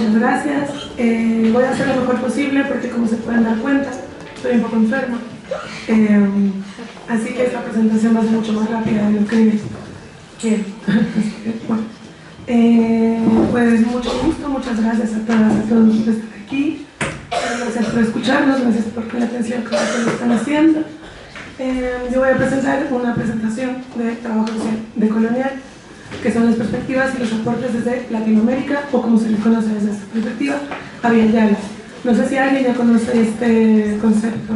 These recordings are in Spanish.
muchas gracias. Voy a hacer lo mejor posible porque, como se pueden dar cuenta, estoy un poco enferma. Así que esta presentación va a ser mucho más rápida de lo que quiero. Bueno, pues mucho gusto, muchas gracias a todas y a todos por estar aquí. Gracias por escucharnos, gracias por la atención que lo están haciendo. Yo voy a presentar una presentación de trabajo social decolonial, que son las perspectivas y los aportes desde Latinoamérica, o como se le conoce desde esta perspectiva, Abya Yala. No sé si alguien ya conoce este concepto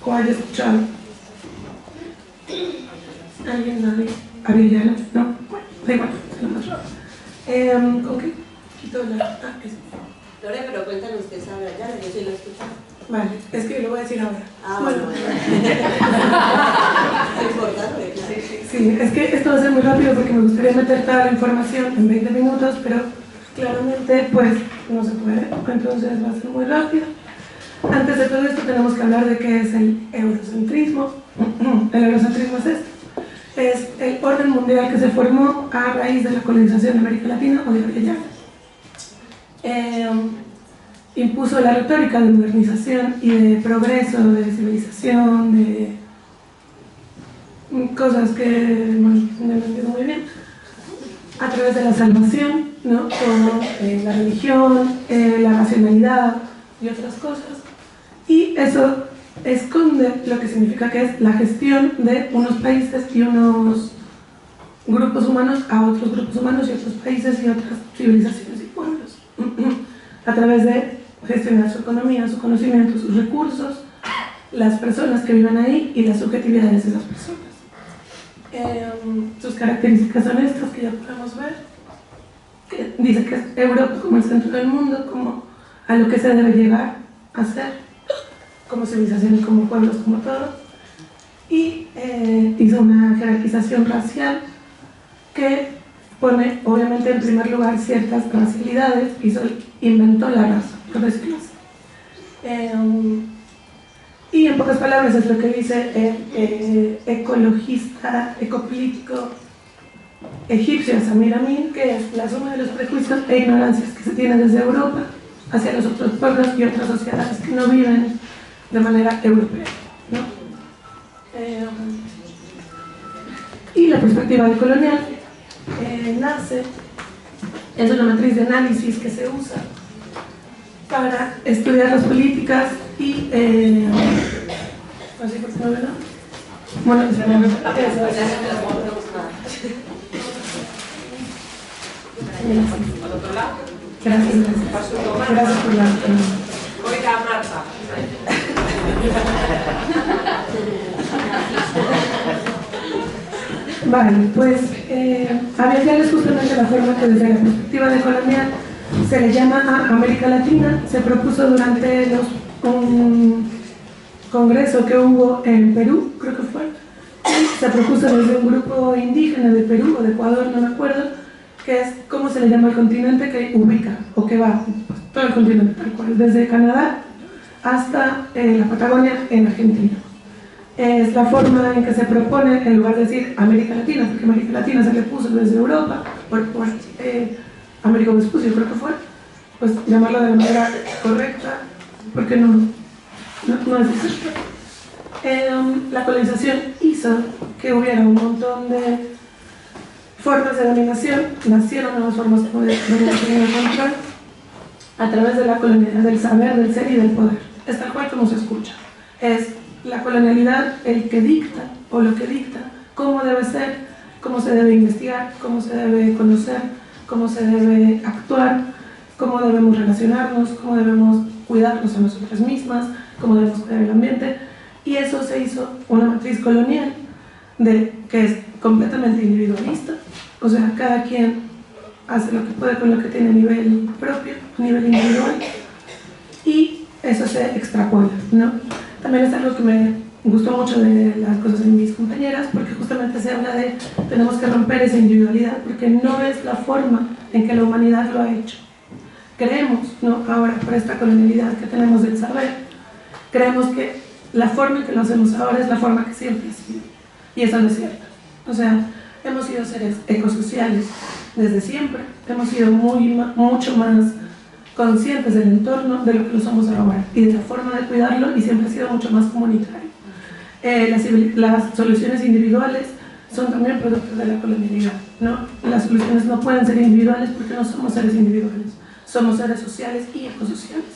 o haya escuchado. ¿Alguien? ¿Nadie? ¿Abya Yala? ¿No? Bueno, da igual, ¿con qué? Quito la... eso. Lore, pero cuéntanos qué es Abya Yala, yo sí lo he escuchado. Vale, es que yo lo voy a decir ahora. Bueno. Es importante. Sí, es que esto va a ser muy rápido porque me gustaría meter toda la información en 20 minutos, pero claramente pues no se puede, entonces va a ser muy rápido. Antes de todo esto tenemos que hablar de qué es el eurocentrismo. El eurocentrismo es esto. Es el orden mundial que se formó a raíz de la colonización de América Latina o de Abya Yala. Impuso la retórica de modernización y de progreso, de civilización, de cosas que no entiendo muy bien, a través de la salvación, ¿no? Como la religión, la racionalidad y otras cosas. Y eso esconde lo que significa que es la gestión de unos países y unos grupos humanos a otros grupos humanos y otros países y otras civilizaciones y pueblos, a través de gestionar su economía, su conocimiento, sus recursos, las personas que viven ahí y las subjetividades de las personas. Sus características son estas que ya podemos ver, que dice que es Europa como el centro del mundo, como a lo que se debe llegar a ser, como civilización y como pueblos, como todos, y hizo una jerarquización racial que pone obviamente en primer lugar ciertas racialidades, inventó la raza, por decirlo así. Y en pocas palabras es lo que dice el ecologista, ecopolítico egipcio Samir Amin, que es la suma de los prejuicios e ignorancias que se tienen desde Europa hacia los otros pueblos y otras sociedades que no viven de manera europea, ¿no? Y la perspectiva decolonial nace, es una matriz de análisis que se usa para estudiar las políticas y ¿así por qué no veo? Bueno, eso. ¿Al otro lado? Gracias por la... Oiga, Marta. Vale, pues Abya Yala es justamente la forma que desde la perspectiva decolonial se le llama a América Latina. Se propuso durante un congreso que hubo en Perú, creo que fue, se propuso desde un grupo indígena de Perú o de Ecuador, no me acuerdo, que es cómo se le llama al continente que ubica o que va, pues, todo el continente tal cual, desde Canadá hasta la Patagonia en Argentina. Es la forma en que se propone, en lugar de decir América Latina, porque América Latina se le puso desde Europa, por Américo Vespucio creo que fue, pues llamarlo de la manera correcta, porque no es así. La colonización hizo que hubiera un montón de formas de dominación, nacieron nuevas formas de dominación y de control a través de la colonialidad del saber, del ser y del poder. Es tal cual como se escucha. Es la colonialidad el que dicta, o lo que dicta, cómo debe ser, cómo se debe investigar, cómo se debe conocer, cómo se debe actuar, cómo debemos relacionarnos, cómo debemos cuidarnos a nosotras mismas, cómo debemos cuidar el ambiente. Y eso se hizo una matriz colonial que es completamente individualista, o sea, cada quien hace lo que puede con lo que tiene a nivel propio, a nivel individual, y eso se extrapola, ¿no? También es algo que me gustó mucho de las cosas de mis compañeras, porque justamente se habla de tenemos que romper esa individualidad, porque no es la forma en que la humanidad lo ha hecho. Creemos, ¿no? Ahora, por esta colonialidad que tenemos del saber, creemos que la forma en que lo hacemos ahora es la forma que siempre ha sido, y eso no es cierto. O sea, hemos sido seres ecosociales desde siempre, hemos sido mucho más conscientes del entorno de lo que lo somos ahora y de la forma de cuidarlo, y siempre ha sido mucho más comunitario. Las soluciones individuales son también productos de la colonialidad, ¿no? Las soluciones no pueden ser individuales porque no somos seres individuales, somos seres sociales y ecosociales.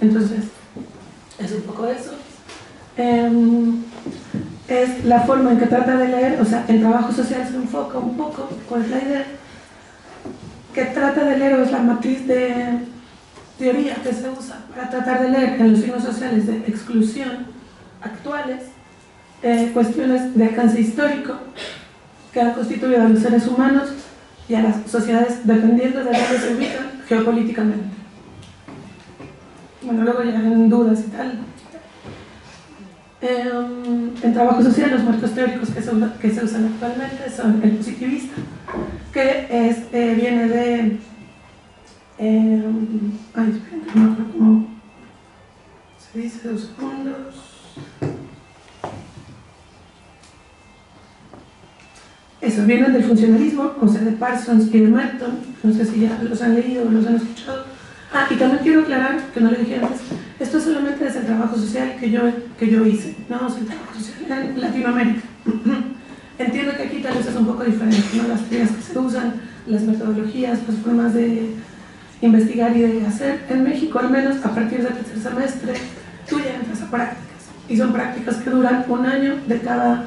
Entonces, es un poco eso. Es la forma en que trata de leer, o sea, en trabajo social se enfoca un poco, ¿cuál es la idea? Que trata de leer, o es la matriz de teoría que se usa para tratar de leer en los signos sociales de exclusión actuales, cuestiones de alcance histórico que han constituido a los seres humanos y a las sociedades dependiendo de dónde se ubican geopolíticamente. Bueno, luego ya en dudas y tal. En trabajo social, los marcos teóricos que se usan actualmente son el positivista, que viene de... ay, esperen, no me acuerdo cómo se dice, 2 segundos. Eso, vienen del funcionalismo, o sea, de Parsons y de Merton, no sé si ya los han leído o los han escuchado. Ah, y también quiero aclarar, que no lo dije antes, esto solamente es el trabajo social que yo hice, no es el trabajo social en Latinoamérica. Entiendo que aquí tal vez es un poco diferente, ¿no? Las teorías que se usan, las metodologías, las formas de investigar y de hacer. En México, al menos, a partir del tercer semestre, tú ya entras a prácticas, y son prácticas que duran 1 año de cada,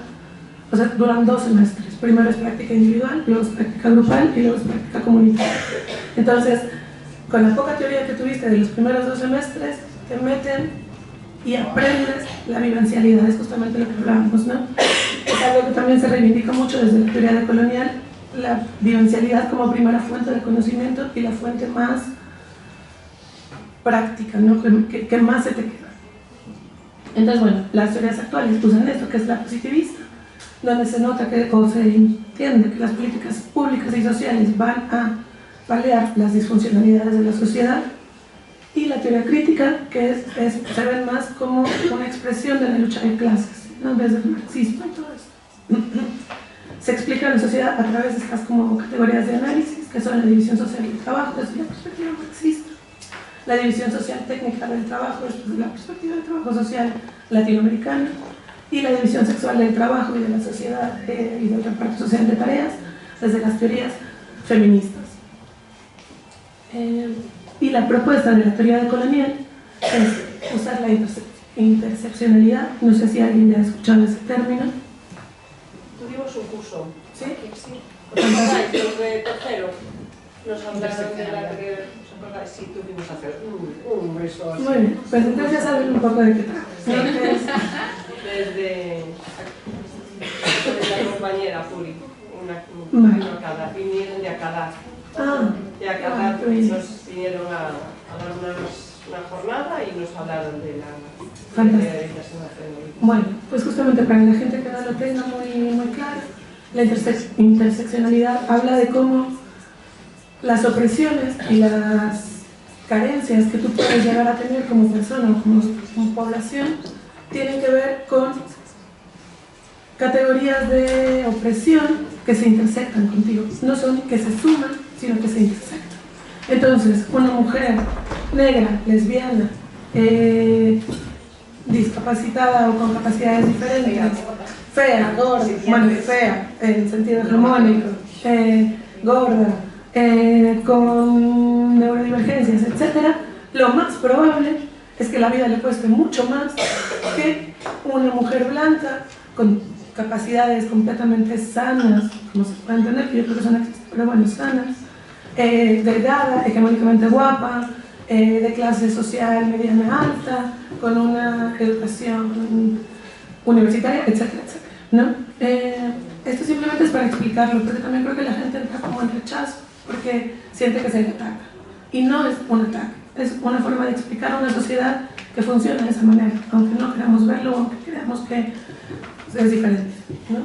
o sea, duran 2 semestres. Primero es práctica individual, luego es práctica grupal y luego es práctica comunitaria. Entonces, con la poca teoría que tuviste de los primeros 2 semestres, te meten y aprendes la vivencialidad, es justamente lo que hablábamos, ¿no? Es algo que también se reivindica mucho desde la teoría decolonial, la vivencialidad como primera fuente de conocimiento y la fuente más práctica, ¿no? que más se te queda. Entonces, bueno, las teorías actuales usan esto, que es la positivista, donde se nota que, o se entiende que las políticas públicas y sociales van a paliar las disfuncionalidades de la sociedad, y la teoría crítica, que se ven más como una expresión de la lucha de clases, ¿no? En vez del marxismo y todo esto. Se explica la sociedad a través de estas como categorías de análisis, que son la división social del trabajo desde la perspectiva marxista, la división social técnica del trabajo desde la perspectiva del trabajo social latinoamericano, y la división sexual del trabajo y de la sociedad y del reparto social de tareas desde las teorías feministas. Y la propuesta de la teoría decolonial es usar la interseccionalidad. No sé si alguien ya ha escuchado ese término. Tuvimos un curso. ¿Sí? Sí. ¿Os acordáis? Los de tercero nos hablaron de la teoría. ¿Os acordáis? Sí, tuvimos que hacer un beso así. Muy bien, pues entonces ya saben un poco de qué trata. Desde la compañera Puri, una a cada, vinieron de Acadá. De Acadá nos vinieron a dar una jornada y nos hablaron de la interseccionalidad. Bueno, pues justamente para la gente que no lo tenga muy claro, la interseccionalidad habla de cómo las opresiones y las carencias que tú puedes llegar a tener como persona o como población tienen que ver con categorías de opresión que se intersectan contigo. No son que se suman, sino que se intersectan. Entonces, una mujer negra, lesbiana, discapacitada o con capacidades diferentes, fea, gorda, bueno, fea en sentido hegemónico, gorda, con neurodivergencias, etc., lo más probable es que la vida le cueste mucho más que una mujer blanca con capacidades completamente sanas, como se puede entender, que yo creo que son existen, pero bueno, sanas, delgada, hegemónicamente guapa, de clase social mediana alta, con una educación universitaria, etcétera, etcétera, ¿no? Esto simplemente es para explicarlo, porque también creo que la gente entra como en rechazo, porque siente que se le ataca. Y no es un ataque, es una forma de explicar una sociedad que funciona de esa manera, aunque no queramos verlo, aunque creamos que es diferente, ¿no?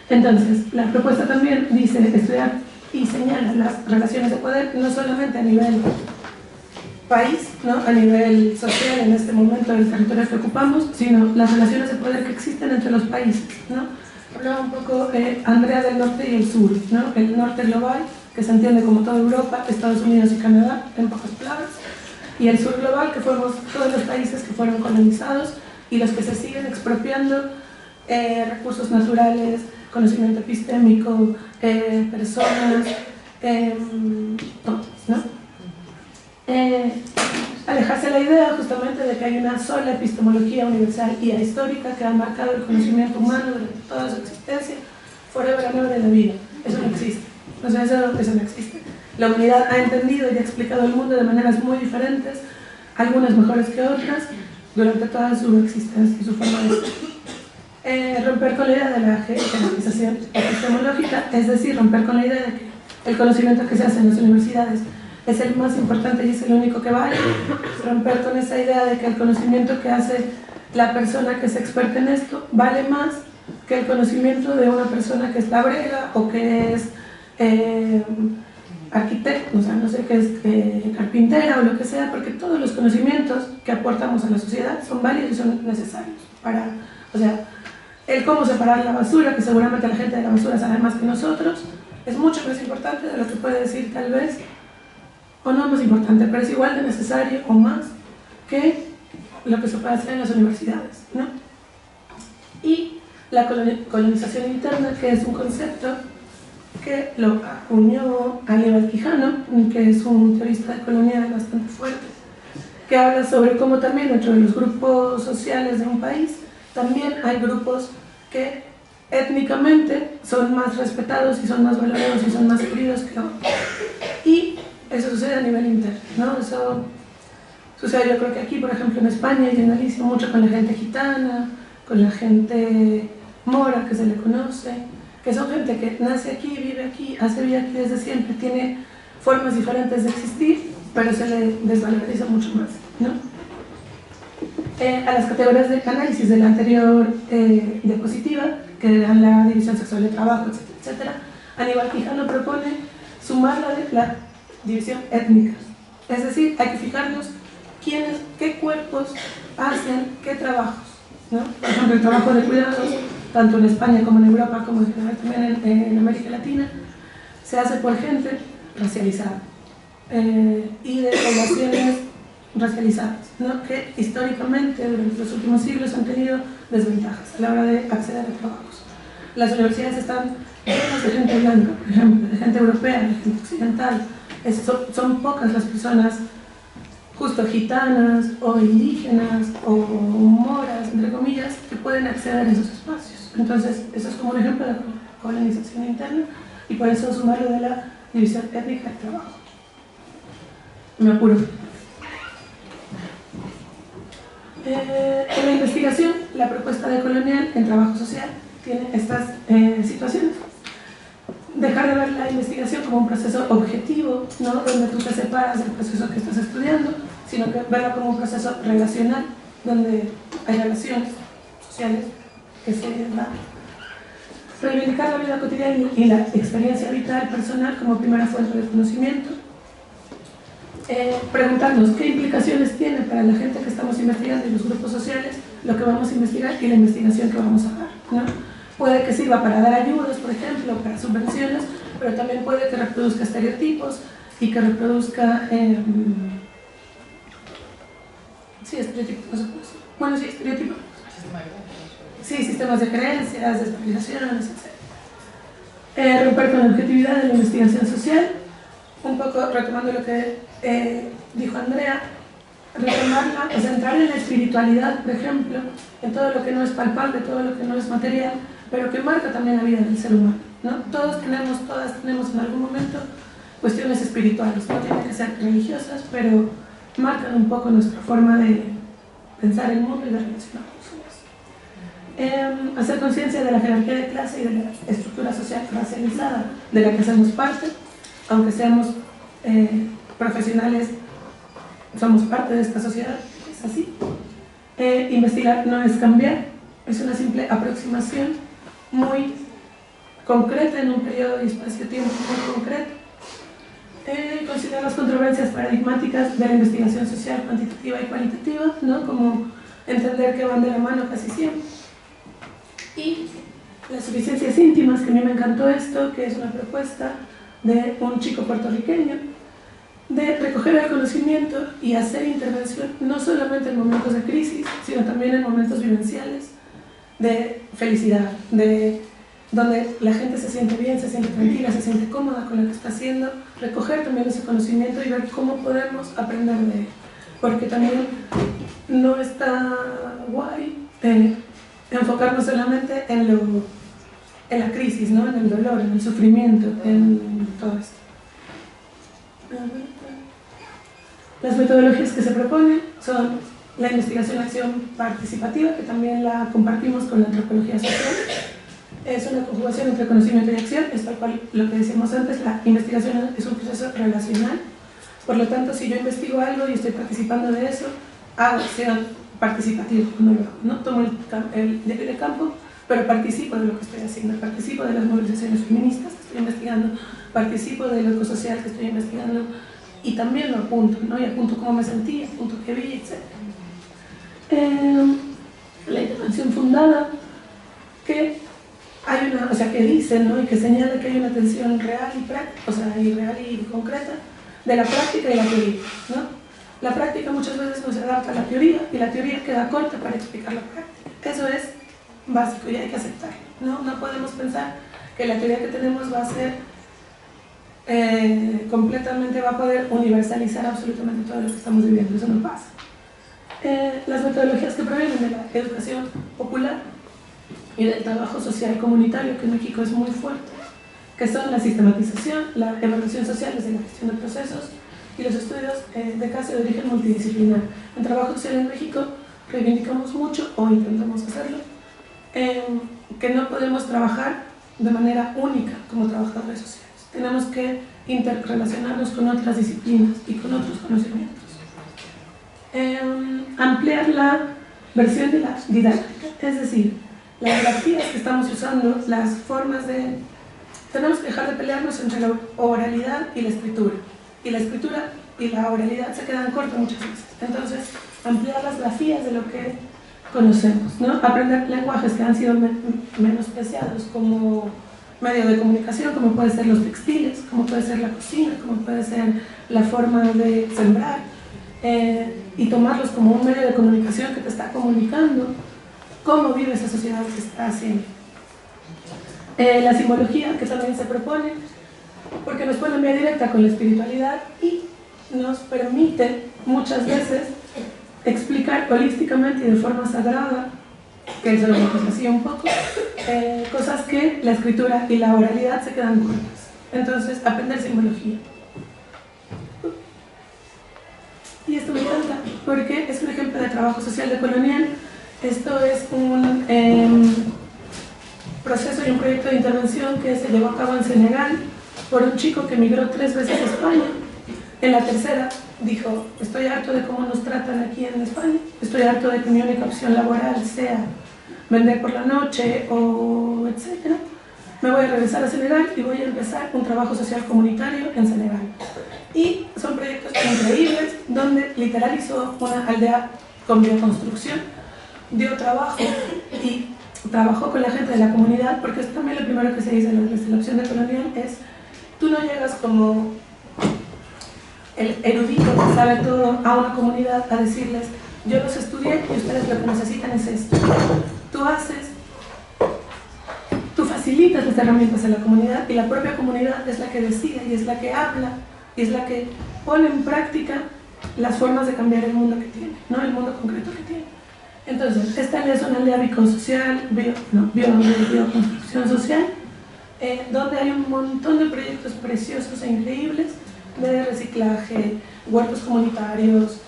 Entonces, la propuesta también dice estudiar y señala las relaciones de poder no solamente a nivel país, ¿no? A nivel social en este momento del territorio que ocupamos, sino las relaciones de poder que existen entre los países, ¿no? Hablaba un poco Andrea del norte y el sur, ¿no? El norte global que se entiende como toda Europa, Estados Unidos y Canadá, en pocas palabras, y el sur global, que fuimos todos los países que fueron colonizados y los que se siguen expropiando recursos naturales, conocimiento epistémico, personas, todos, ¿no? Alejarse de la idea justamente de que hay una sola epistemología universal y ahistórica que ha marcado el conocimiento humano durante toda su existencia, forever and ever en la vida. Eso no existe. O sea, eso no existe. La humanidad ha entendido y ha explicado el mundo de maneras muy diferentes, algunas mejores que otras, durante toda su existencia y su forma de ser. Romper con la idea de la jerarquización epistemológica, es decir, romper con la idea de que el conocimiento que se hace en las universidades es el más importante y es el único que vale. Romper con esa idea de que el conocimiento que hace la persona que es experta en esto vale más que el conocimiento de una persona que es labrera o que es arquitecto, o sea, no sé qué es carpintera o lo que sea, porque todos los conocimientos que aportamos a la sociedad son válidos y son necesarios para, o sea, el cómo separar la basura, que seguramente la gente de la basura sabe más que nosotros, es mucho más importante de lo que puede decir tal vez, o no más importante, pero es igual de necesario o más que lo que se puede hacer en las universidades, ¿no? Y la colonización interna, que es un concepto que lo acuñó Aníbal Quijano, que es un teorista colonial bastante fuerte, que habla sobre cómo también dentro de los grupos sociales de un país también hay grupos que étnicamente son más respetados y son más valorados y son más queridos que otros. Y eso sucede a nivel interno, ¿no? Eso sucede, yo creo que aquí, por ejemplo, en España y en Galicia, mucho con la gente gitana, con la gente mora, que se le conoce, que son gente que nace aquí, vive aquí, hace vida aquí desde siempre, tiene formas diferentes de existir, pero se le desvaloriza mucho más, ¿no? A las categorías de análisis de la anterior diapositiva, que dan la división sexual de trabajo, etcétera, etcétera, Aníbal Quijano propone sumar la división étnica. Es decir, hay que fijarnos quiénes, qué cuerpos hacen qué trabajos, ¿no? Por ejemplo, el trabajo de cuidados, tanto en España como en Europa, como en general también en América Latina, se hace por gente racializada y de poblaciones racializadas, ¿no? Que históricamente durante los últimos siglos han tenido desventajas a la hora de acceder a trabajos. Las universidades están llenas de gente blanca, por ejemplo, de gente europea, de gente occidental. Son pocas las personas justo gitanas o indígenas o moras, entre comillas, que pueden acceder a esos espacios. Entonces, eso es como un ejemplo de la colonización interna y por eso sumarlo de la división étnica del trabajo. Me apuro. En la investigación, la propuesta de Colonial en trabajo social tiene estas situaciones. Dejar de ver la investigación como un proceso objetivo, ¿no? Donde tú te separas del proceso que estás estudiando, sino que verla como un proceso relacional, donde hay relaciones sociales que se dan. Reivindicar la vida cotidiana y la experiencia vital personal como primera fuente de conocimiento. Preguntarnos qué implicaciones tiene para la gente que estamos investigando y los grupos sociales lo que vamos a investigar y la investigación que vamos a dar, ¿no? Puede que sirva para dar ayudas, por ejemplo, para subvenciones, pero también puede que reproduzca estereotipos y que reproduzca sí, estereotipos, no sé cómo decirlo. Bueno, sí, estereotipos. Sí, sistemas de creencias, de especializaciones, etc. Romper con la objetividad de la investigación social, un poco retomando lo que dijo Andrea, retomarla, o sea, entrar en la espiritualidad, por ejemplo, en todo lo que no es palpable, todo lo que no es material, pero que marca también la vida del ser humano, ¿no? Todas tenemos en algún momento cuestiones espirituales, no tienen que ser religiosas, pero marcan un poco nuestra forma de pensar el mundo y de relacionarnos. Hacer conciencia de la jerarquía de clase y de la estructura social racializada de la que hacemos parte, aunque seamos profesionales, somos parte de esta sociedad, es así. Investigar no es cambiar, es una simple aproximación muy concreta en un periodo de espacio-tiempo muy concreto. Considerar las controversias paradigmáticas de la investigación social cuantitativa y cualitativa, ¿no? Como entender que van de la mano casi siempre. Y las suficiencias íntimas, que a mí me encantó esto, que es una propuesta de un chico puertorriqueño, de recoger el conocimiento y hacer intervención no solamente en momentos de crisis, sino también en momentos vivenciales de felicidad, de donde la gente se siente bien, se siente tranquila, se siente cómoda con lo que está haciendo, recoger también ese conocimiento y ver cómo podemos aprender de él. Porque también no está guay enfocarnos solamente en la crisis, ¿no? En el dolor, en el sufrimiento, en todo esto. Las metodologías que se proponen son la investigación-acción participativa, que también la compartimos con la antropología social. Es una conjugación entre conocimiento y acción, es tal cual lo que decíamos antes, la investigación es un proceso relacional. Por lo tanto, si yo investigo algo y estoy participando de eso, hago acción participativa, no tomo el campo, pero participo de lo que estoy haciendo, participo de las movilizaciones feministas que estoy investigando, participo de lo ecosocial que estoy investigando y también lo apunto, ¿no? Y apunto cómo me sentí, apunto qué vi, etc. La intervención fundada, que hay una, que dice, ¿no? Y que señala que hay una tensión real y práctica, y real y concreta de la práctica y la teoría, ¿no? La práctica muchas veces no se adapta a la teoría y la teoría queda corta para explicar la práctica. Eso es básico y hay que aceptarlo, ¿no? No podemos pensar que la teoría que tenemos va a ser completamente, va a poder universalizar absolutamente todo lo que estamos viviendo, eso no pasa. Las metodologías que provienen de la educación popular y del trabajo social comunitario, que en México es muy fuerte, que son la sistematización, la evaluación social desde la gestión de procesos y los estudios de caso de origen multidisciplinar. En trabajo social en México reivindicamos mucho, o intentamos hacerlo, que no podemos trabajar de manera única como trabajadores sociales. Tenemos que interrelacionarnos con otras disciplinas y con otros conocimientos. Ampliar la versión de la didáctica, es decir, las grafías que estamos usando, las formas de... Tenemos que dejar de pelearnos entre la oralidad y la escritura. Y la escritura y la oralidad se quedan cortas muchas veces. Entonces, ampliar las grafías de lo que conocemos, ¿no? Aprender lenguajes que han sido menospreciados como medio de comunicación, como puede ser los textiles, como puede ser la cocina, como puede ser la forma de sembrar, y tomarlos como un medio de comunicación que te está comunicando cómo vive esa sociedad que está haciendo. La simbología, que también se propone, porque nos pone en vía directa con la espiritualidad y nos permite muchas veces explicar holísticamente y de forma sagrada, que eso lo vemos así un poco, cosas que la escritura y la oralidad se quedan cortas. Entonces, aprender simbología. Y esto me encanta, porque es un ejemplo de trabajo social decolonial. Esto es un proceso y un proyecto de intervención que se llevó a cabo en Senegal por un chico que emigró 3 veces a España. En la tercera dijo: estoy harto de cómo nos tratan aquí en España, estoy harto de que mi única opción laboral sea vender por la noche o etcétera. Me voy a regresar a Senegal y voy a empezar un trabajo social comunitario en Senegal. Y son proyectos increíbles donde literal hizo una aldea con bioconstrucción, dio trabajo y trabajó con la gente de la comunidad, porque es también lo primero que se dice desde la opción decolonial, es: tú no llegas como el erudito que sabe todo a una comunidad a decirles: yo los estudié y ustedes lo que necesitan es esto. Tú facilitas las herramientas a la comunidad y la propia comunidad es la que decide y es la que habla y es la que pone en práctica las formas de cambiar el mundo que tiene, no el mundo concreto que tiene. Entonces, esta aldea es una aldea bicosocial, bioconstrucción social, donde hay un montón de proyectos preciosos e increíbles de reciclaje, huertos comunitarios,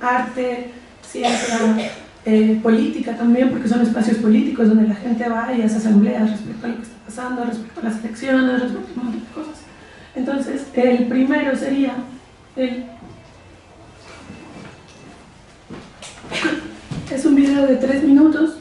arte, ciencia, política también, porque son espacios políticos donde la gente va y hace asambleas respecto a lo que está pasando, respecto a las elecciones, respecto a un montón de cosas. Entonces, el primero sería es un video de 3 minutos.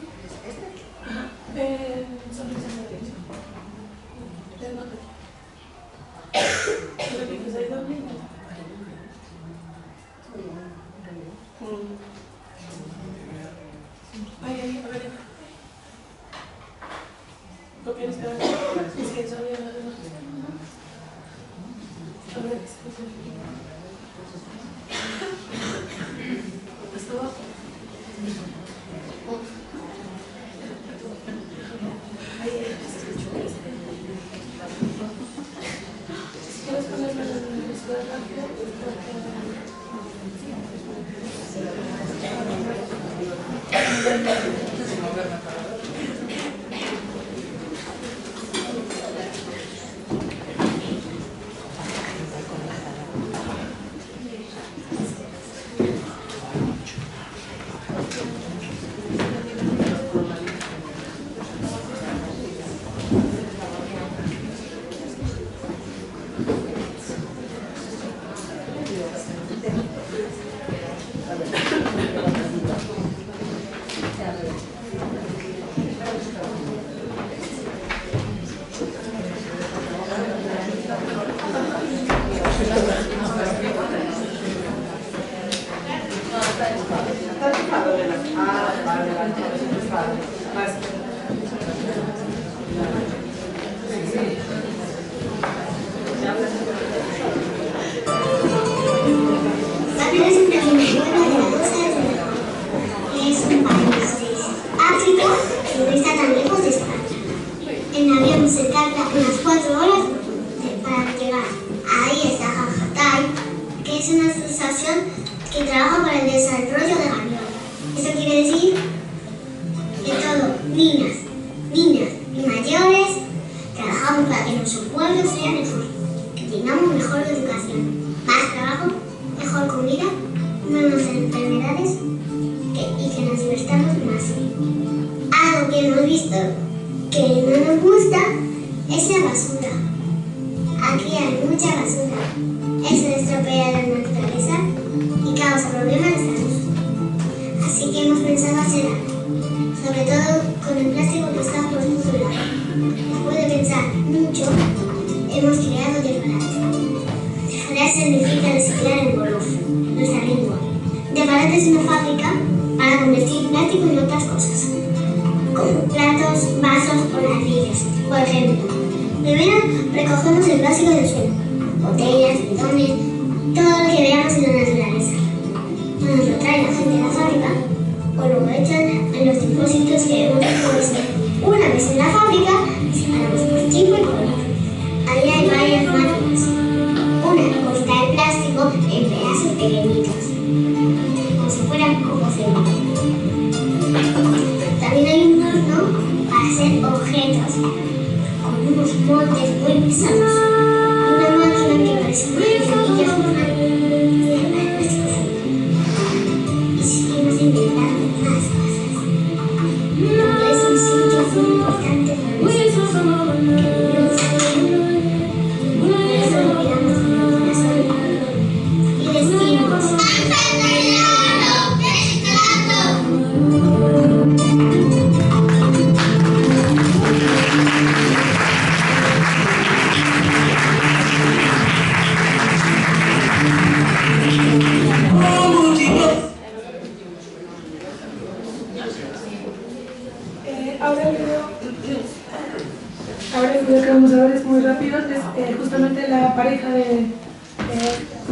Ahora el video que vamos a ver es muy rápido, es justamente la pareja de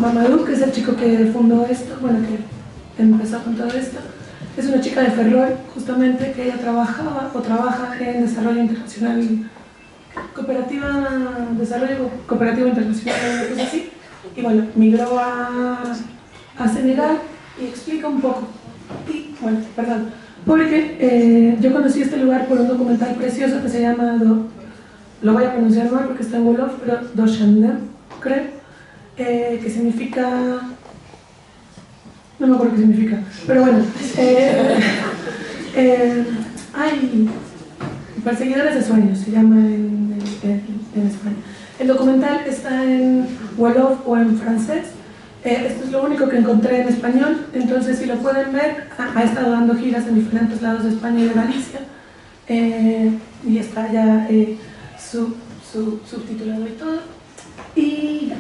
Mamadou, que es el chico que fundó esto, bueno, que empezó con todo esto. Es una chica de Ferrol, justamente, que ella trabaja en desarrollo internacional, desarrollo cooperativo internacional, una cosa así. Y bueno, migró a Senegal y explica un poco. Y bueno, perdón, porque yo conocí este lugar por un documental precioso que se llama, lo voy a pronunciar mal porque está en Wolof, pero Doshandem, creo, que significa, no me acuerdo qué significa, pero bueno, Perseguidores de Sueños se llama en España. El documental está en Wolof o en francés. Esto es lo único que encontré en español, entonces si lo pueden ver, ha estado dando giras en diferentes lados de España y de Galicia, y está ya subtitulado y todo, y ya.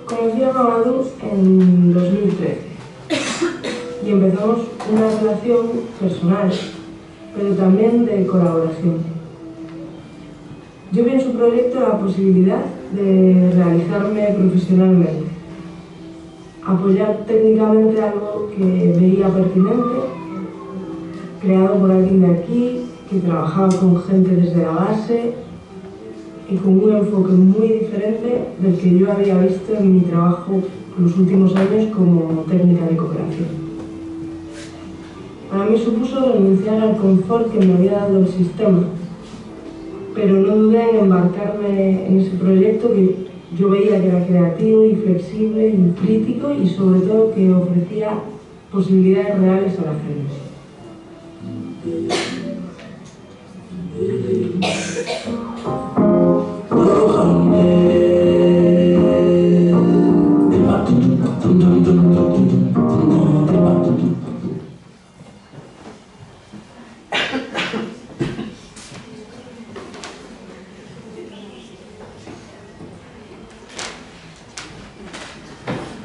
Conocí a Mamadou una relación personal, pero también de colaboración. Yo vi en su proyecto la posibilidad de realizarme profesionalmente, apoyar técnicamente algo que veía pertinente, creado por alguien de aquí, que trabajaba con gente desde la base y con un enfoque muy diferente del que yo había visto en mi trabajo los últimos años como técnica de cooperación. Para mí supuso renunciar al confort que me había dado el sistema, pero no dudé en embarcarme en ese proyecto que yo veía que era creativo y flexible y crítico y sobre todo que ofrecía posibilidades reales a la gente.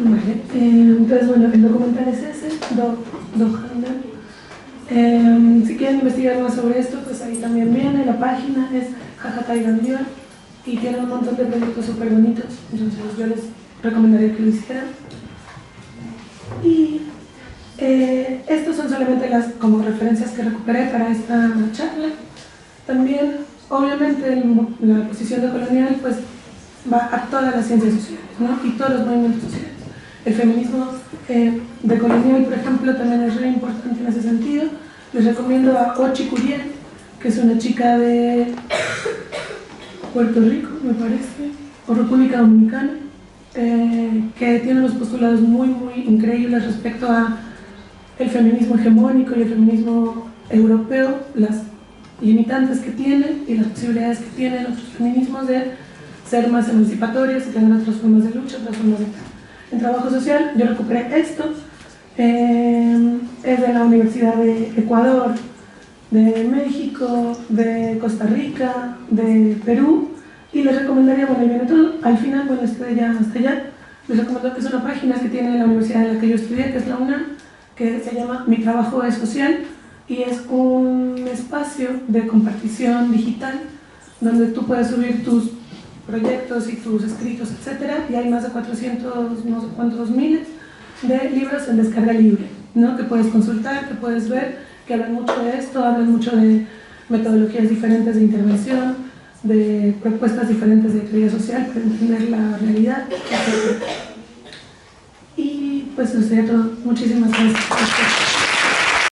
Vale, entonces bueno, el documental es ese, si quieren investigar más sobre esto, pues ahí también viene, la página es Jajataigandiol y tiene un montón de proyectos súper bonitos, entonces yo les recomendaría que lo hicieran. Y estos son solamente las como referencias que recuperé para esta charla. También, obviamente, la posición de colonial pues va a todas las ciencias sociales, ¿no? Y todos los movimientos sociales. El feminismo de colonial, por ejemplo, también es re importante en ese sentido. Les recomiendo a Ochi Curiel, que es una chica de Puerto Rico, me parece, o República Dominicana, que tiene unos postulados muy, muy increíbles respecto a el feminismo hegemónico y el feminismo europeo, las limitantes que tienen y las posibilidades que tienen otros feminismos de ser más emancipatorios y tener otras formas de lucha, otras formas de... En trabajo social yo recuperé esto, es de la Universidad de Ecuador, de México, de Costa Rica, de Perú, y les recomendaría, bueno, ahí viene todo, al final, bueno, estoy ya hasta allá, les recomiendo que es una página que tiene la universidad en la que yo estudié, que es la UNAM, que se llama Mi Trabajo es Social, y es un espacio de compartición digital donde tú puedes subir tus proyectos y tus escritos, etcétera, y hay más de 400, no sé cuántos miles de libros en descarga libre, ¿no? Que puedes consultar, que puedes ver, que hablan mucho de esto, hablan mucho de metodologías diferentes de intervención, de propuestas diferentes de teoría social para entender la realidad, etc. Y pues eso sería todo. Muchísimas gracias.